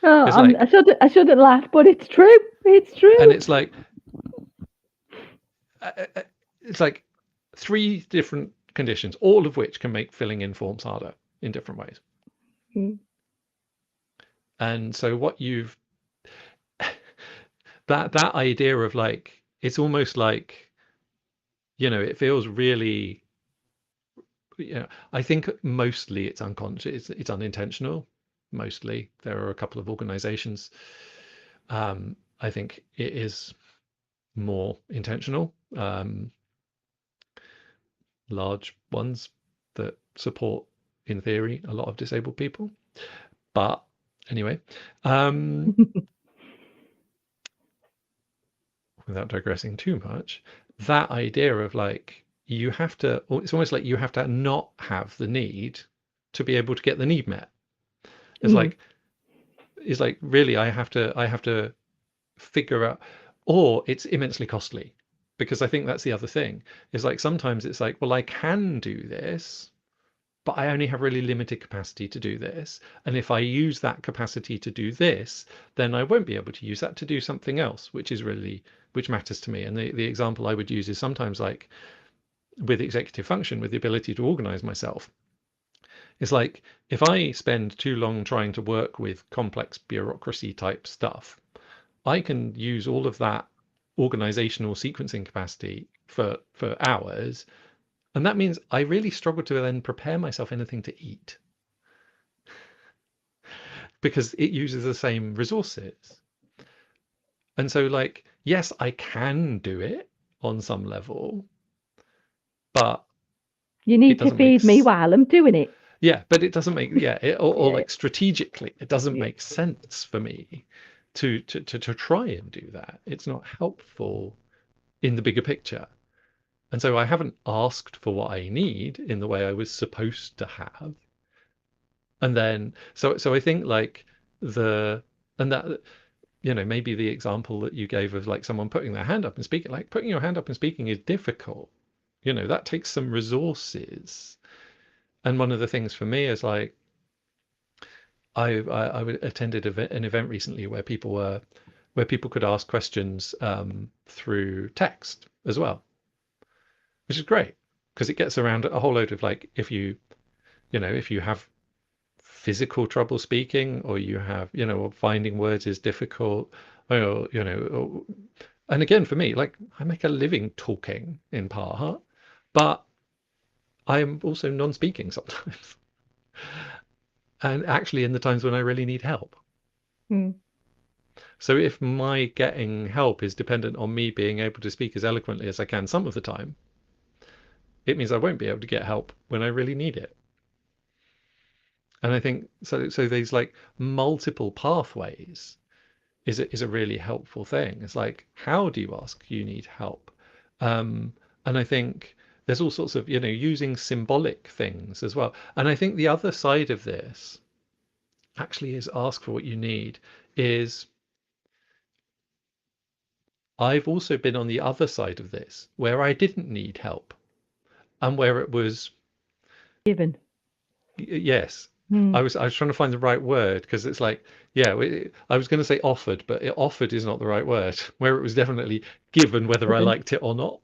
Oh, It's like, I shouldn't laugh, but it's true. It's and true. it's like, it's like three different conditions, all of which can make filling in forms harder in different ways. Mm, And so what you've that idea of like it's almost like it feels really I think mostly it's unconscious, it's unintentional. Mostly there are a couple of organizations I think it is more intentional, large ones that support in theory a lot of disabled people. But anyway, um without digressing too much, that idea of like you have to, it's almost like you have to not have the need to be able to get the need met. It's mm, like really I have to figure out, or it's immensely costly because I think that's the other thing. Is like sometimes it's like, well, I can do this, but I only have really limited capacity to do this. And if I use that capacity to do this, then I won't be able to use that to do something else, which matters to me. And the example I would use is sometimes like with executive function, with the ability to organize myself. It's like if I spend too long trying to work with complex bureaucracy type stuff, I can use all of that organizational sequencing capacity for hours. And that means I really struggle to then prepare myself anything to eat because it uses the same resources. And so, like, yes, I can do it on some level, but You it need to doesn't make feed me while I'm doing it. yeah, but it doesn't make or Yeah, like strategically, it doesn't yeah. make sense for me to try and do that. It's not helpful in the bigger picture. And so I haven't asked for what I need in the way I was supposed to have. And then so I think like the and that maybe the example that you gave of like someone putting their hand up and speaking, like putting your hand up and speaking is difficult. That takes some resources. And one of the things for me is like I attended an event recently where people could ask questions through text as well, which is great because it gets around a whole load of like if you have physical trouble speaking or you have or finding words is difficult or and again for me like I make a living talking in part, but I am also non-speaking sometimes and actually in the times when I really need help. Mm. So if my getting help is dependent on me being able to speak as eloquently as I can some of the time, it means I won't be able to get help when I really need it. And I think so these like multiple pathways is a really helpful thing. It's like, how do you ask you need help? And I think there's all sorts of, using symbolic things as well. And I think the other side of this actually is ask for what you need is I've also been on the other side of this where I didn't need help and where it was Given. yes. Mm. I was trying to find the right word because it's like yeah I was going to say offered, but offered is not the right word. Where it was definitely given whether I Given. liked it or not.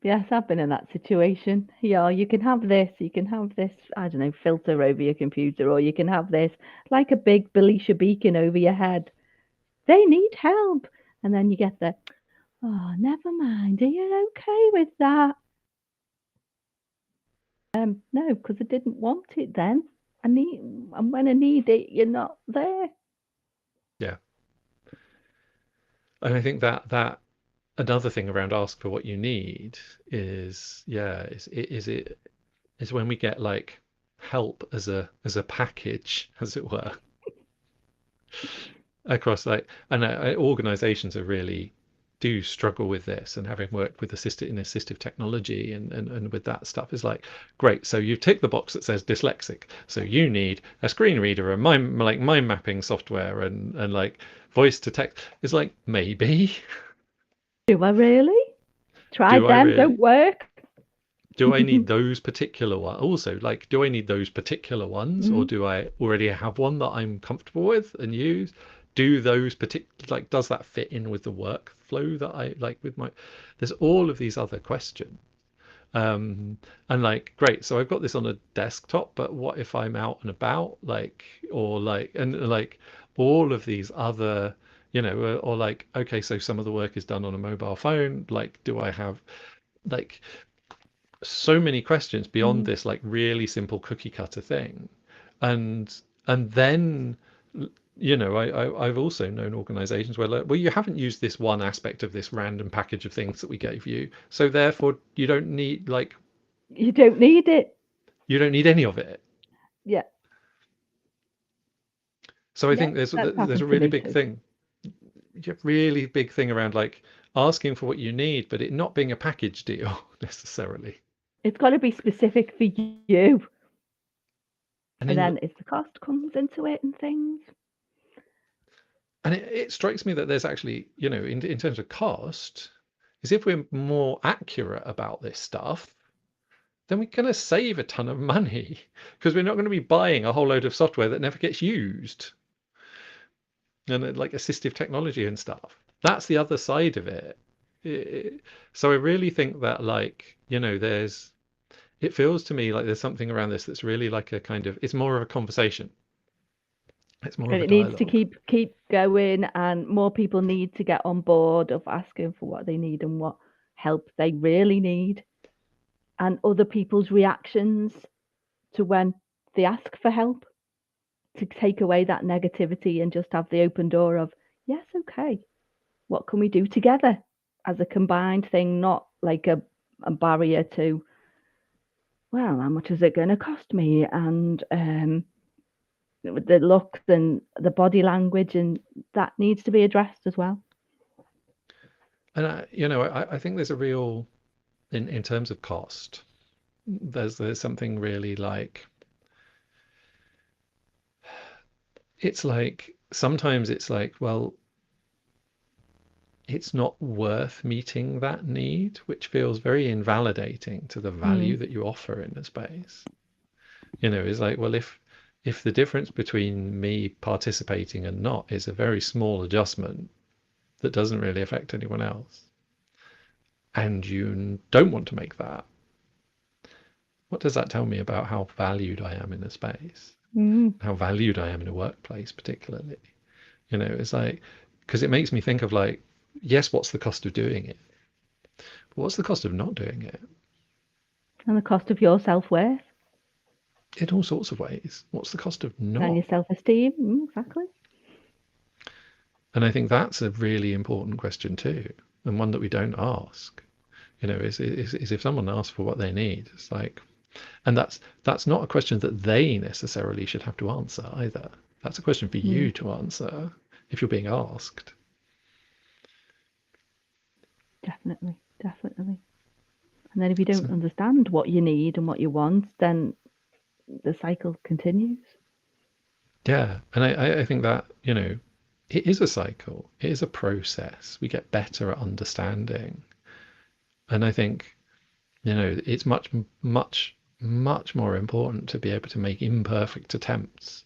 Yes, I've been in that situation. Yeah, you can have this, I don't know, filter over your computer, or you can have this, like a big Belisha beacon over your head. They need help. And then you get the, oh, never mind. Are you okay with that? No, because I didn't want it then. And when I need it, you're not there. Yeah, and I think that another thing around ask for what you need is yeah is when we get like help as a package as it were across like and organizations are really do struggle with this and having worked with assistive technology and with that stuff is like great, so you tick the box that says dyslexic, so you need a screen reader and mind mapping software and like voice to text. It's like maybe Do I really? Tried do I them, really don't work. do I need those particular ones? Also, like, do I need those particular ones, or Mm. do I already have one that I'm comfortable with and use? Do those like, does that fit in with the workflow that I like with my? There's all of these other questions. And like, great, so I've got this on a desktop, but what if I'm out and about, like, or like, and like all of these other, or like, okay, so some of the work is done on a mobile phone. Like, do I have like so many questions beyond Mm. this like really simple cookie cutter thing and then I've also known organizations where like, well, you haven't used this one aspect of this random package of things that we gave you, so therefore you don't need like You don't need it. you don't need any of it. Yeah, So I yeah, think that's there's a happened to really me big too. thing, a really big thing around like asking for what you need but it not being a package deal necessarily. It's got to be specific for you. and And in then if the cost comes into it and things, And it strikes me that there's actually, in terms of cost, is if we're more accurate about this stuff, then we're going to save a ton of money because we're not going to be buying a whole load of software that never gets used, and like assistive technology and stuff. That's the other side of it. So I really think that, like, it feels to me like there's something around this that's really like a kind of, it's more of a conversation. It's more of And a it needs to dialogue. keep going, and more people need to get on board of asking for what they need and what help they really need, and other people's reactions to when they ask for help, to take away that negativity and just have the open door of, yes, okay, what can we do together as a combined thing, not like a barrier to, well, how much is it going to cost me, and the looks and the body language, and that needs to be addressed as well. And I think there's a real, in terms of cost, there's something really like, it's like sometimes it's like, well, it's not worth meeting that need, which feels very invalidating to the value Mm. that you offer in the space. It's like, well, if the difference between me participating and not is a very small adjustment that doesn't really affect anyone else, and you don't want to make that, what does that tell me about how valued I am in a space? Mm. How valued I am in a workplace, particularly? It's like, because it makes me think of like, yes, what's the cost of doing it? But what's the cost of not doing it? And the cost of your self-worth In all sorts of ways. What's the cost of and not? your self-esteem. Exactly. And I think that's a really important question too, and one that we don't ask. Is if someone asks for what they need, it's like, and that's not a question that they necessarily should have to answer either. That's a question for Mm. you to answer if you're being asked. Definitely, definitely. And then if you So, don't understand what you need and what you want, then the cycle continues. yeah, and I think that, it is a cycle. It is a process. We get better at understanding. And I think, it's much, much, much more important to be able to make imperfect attempts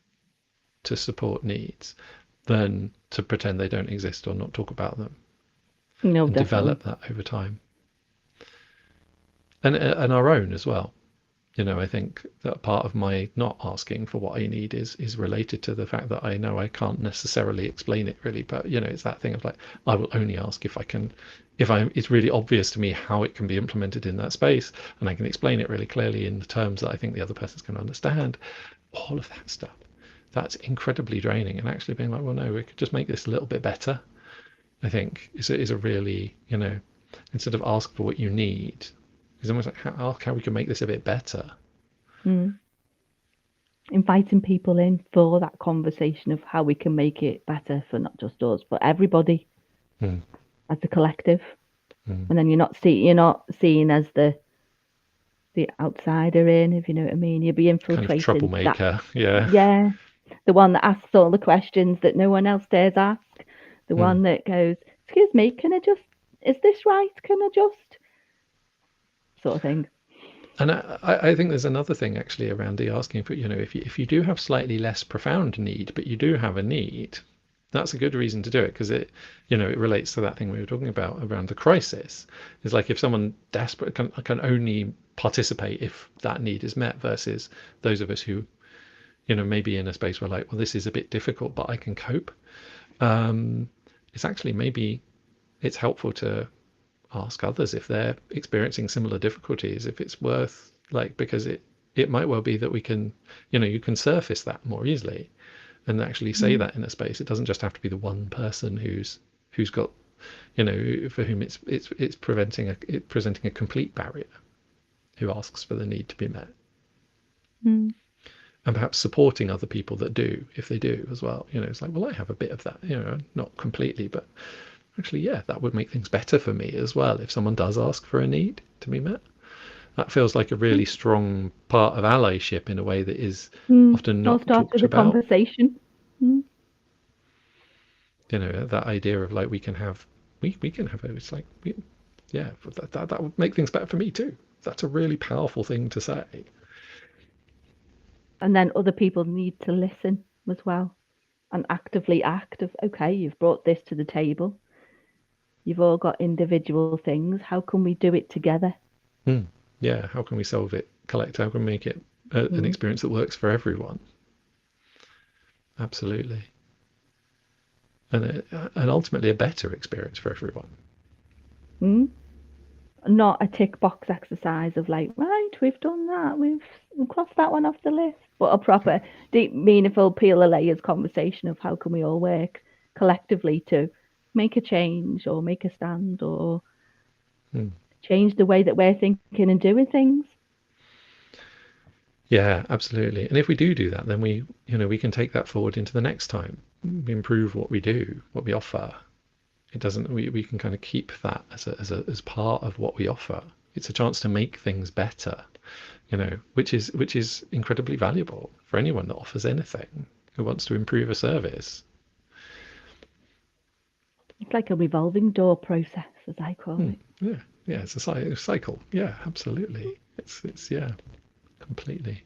to support needs than to pretend they don't exist or not talk about them, No, and definitely. develop that over time. And our own as well. I think that part of my not asking for what I need is related to the fact that I know I can't necessarily explain it really, but it's that thing of like, I will only ask if I can, it's really obvious to me how it can be implemented in that space, and I can explain it really clearly in the terms that I think the other person's going to understand. All of that stuff, that's incredibly draining. And actually being like, well, no, we could just make this a little bit better, I think is a really, instead of ask for what you need, it's almost like how we can make this a bit better. Mm. Inviting people in for that conversation of how we can make it better for not just us, but everybody Mm, as a collective. mm. And then you're not seen as the outsider in, if you know what I mean. You'll be Kind of infiltrating that. troublemaker. Yeah. Yeah, the one that asks all the questions that no one else dares ask. The Mm. one that goes, "Excuse me, can I just? Is this right? Can I just?" Sort of thing. And I think there's another thing actually around the asking for, if you do have slightly less profound need, but you do have a need, that's a good reason to do it, because it relates to that thing we were talking about around the crisis. It's like if someone desperate can only participate if that need is met, versus those of us who, maybe in a space where like, well, this is a bit difficult, but I can cope. Um, it's actually maybe it's helpful to ask others if they're experiencing similar difficulties, if it's worth, like, because it might well be that we can, you can surface that more easily and actually say Mm. that in a space. It doesn't just have to be the one person who's got, for whom it's presenting a complete barrier, who asks for the need to be met, Mm. and perhaps supporting other people that do, if they do as well. It's like, well, I have a bit of that, not completely, but actually, yeah, that would make things better for me as well if someone does ask for a need to be met. That feels like a really strong part of allyship in a way that is Mm. often All not starts with talked a about. conversation. Mm. That idea of like we can have it's like, yeah, that would make things better for me too. that's a really powerful thing to say. And then other people need to listen as well and actively act of, okay, you've brought this to the table. You've all got individual things. How can we do it together? Yeah, how can we solve it collect? How can we make it an Mm. experience that works for everyone? Absolutely. And ultimately a better experience for everyone. Mm. Not a tick box exercise of like, right, we've done that, we've crossed that one off the list, but a proper, deep, meaningful, peel the layers conversation of how can we all work collectively to make a change or make a stand or Hmm. change the way that we're thinking and doing things. Yeah, absolutely. And if we do that, then we can take that forward into the next time. We improve what we do, what we offer. It doesn't. We can kind of keep that as part of what we offer. It's a chance to make things better, which is incredibly valuable for anyone that offers anything who wants to improve a service. It's like a revolving door process, as I call Hmm. it. Yeah, yeah. It's a cycle. Yeah, absolutely. It's yeah, completely.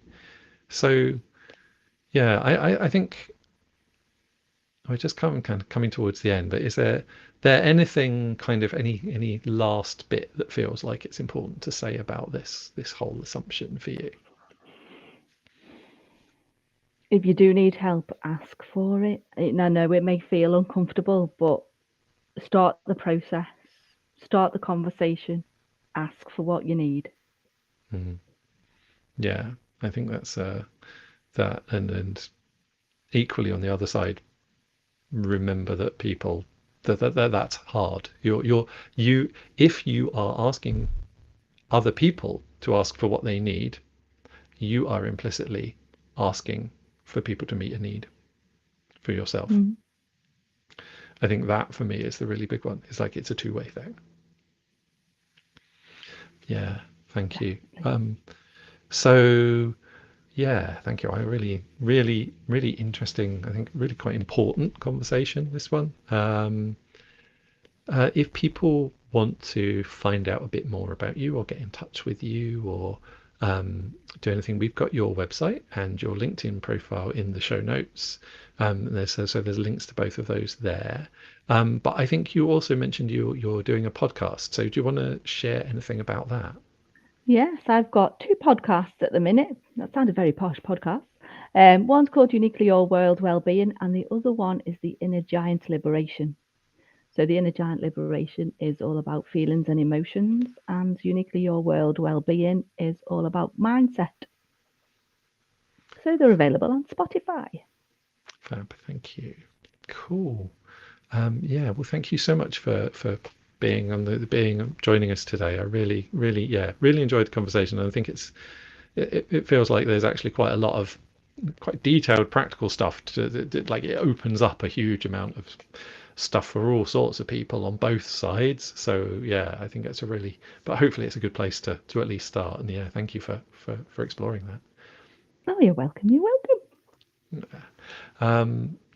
So yeah, I think we're just kind of coming towards the end, but is there anything kind of any last bit that feels like it's important to say about this whole assumption for you? If you do need help, ask for it. I know it may feel uncomfortable, but start the process, start the conversation, ask for what you need. Mm. Yeah, I think that's that, and equally on the other side, remember that people that's hard. You if you are asking other people to ask for what they need, you are implicitly asking for people to meet a need for yourself. Mm. I think that for me is the really big one. It's like it's a two-way thing. Yeah, thank you. So yeah, thank you. I really, really, really interesting. I think really quite important conversation. This one. If people want to find out a bit more about you or get in touch with you or do anything, we've got your website and your LinkedIn profile in the show notes. So there's links to both of those there. But I think you also mentioned you're doing a podcast. So do you want to share anything about that? Yes, I've got two podcasts at the minute. That sounded very posh, podcast. One's called Uniquely Your World Wellbeing, and the other one is the Inner Giant Liberation. So the Inner Giant Liberation is all about feelings and emotions, and Uniquely Your World Wellbeing is all about mindset. So they're available on Spotify. Fab, thank you. Cool. Yeah, well, thank you so much for being on the joining us today. I really, really, yeah, really enjoyed the conversation, and I think it feels like there's actually quite a lot of quite detailed practical stuff like it opens up a huge amount of stuff for all sorts of people on both sides. So yeah, I think it's a really, but hopefully it's a good place to at least start. And yeah, thank you for exploring that. Oh, you're welcome. You're welcome.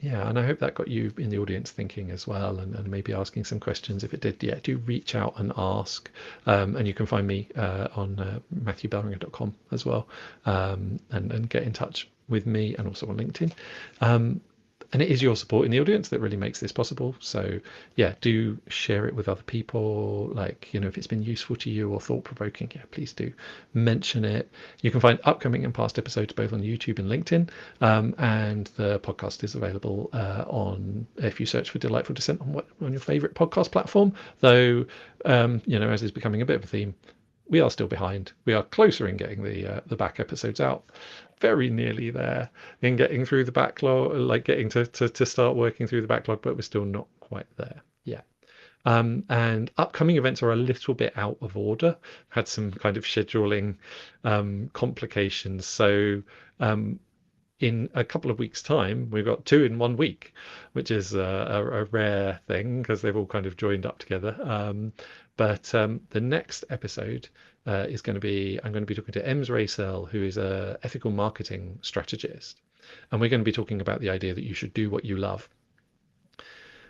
Yeah, and I hope that got you in the audience thinking as well, and maybe asking some questions. If it did, yeah, do reach out and ask. And you can find me on matthewbellringer.com as well, and get in touch with me and also on LinkedIn. And it is your support in the audience that really makes this possible. So yeah, do share it with other people. Like, if it's been useful to you or thought provoking, yeah, please do mention it. You can find upcoming and past episodes both on YouTube and LinkedIn. And the podcast is available on, if you search for Delightful Dissent on your favorite podcast platform, though, as is becoming a bit of a theme, we are still behind. We are closer in getting the back episodes out, very nearly there in getting through the backlog, like getting to start working through the backlog, but we're still not quite there yet. And upcoming events are a little bit out of order. Had some kind of scheduling complications. So in a couple of weeks' time, we've got two in 1 week, which is a rare thing because they've all kind of joined up together. But the next episode is going to be, I'm going to be talking to Ems Raysell, who is a ethical marketing strategist. And we're going to be talking about the idea that you should do what you love.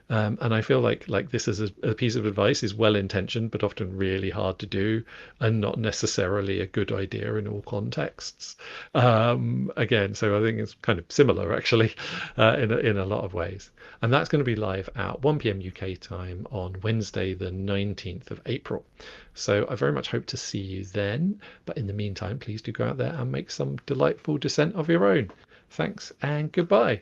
And I feel like this is a piece of advice is well intentioned, but often really hard to do, and not necessarily a good idea in all contexts. Again, so I think it's kind of similar actually, in a lot of ways. And that's going to be live at 1 p.m. UK time on Wednesday, the 19th of April. So I very much hope to see you then. But in the meantime, please do go out there and make some delightful dissent of your own. Thanks and goodbye.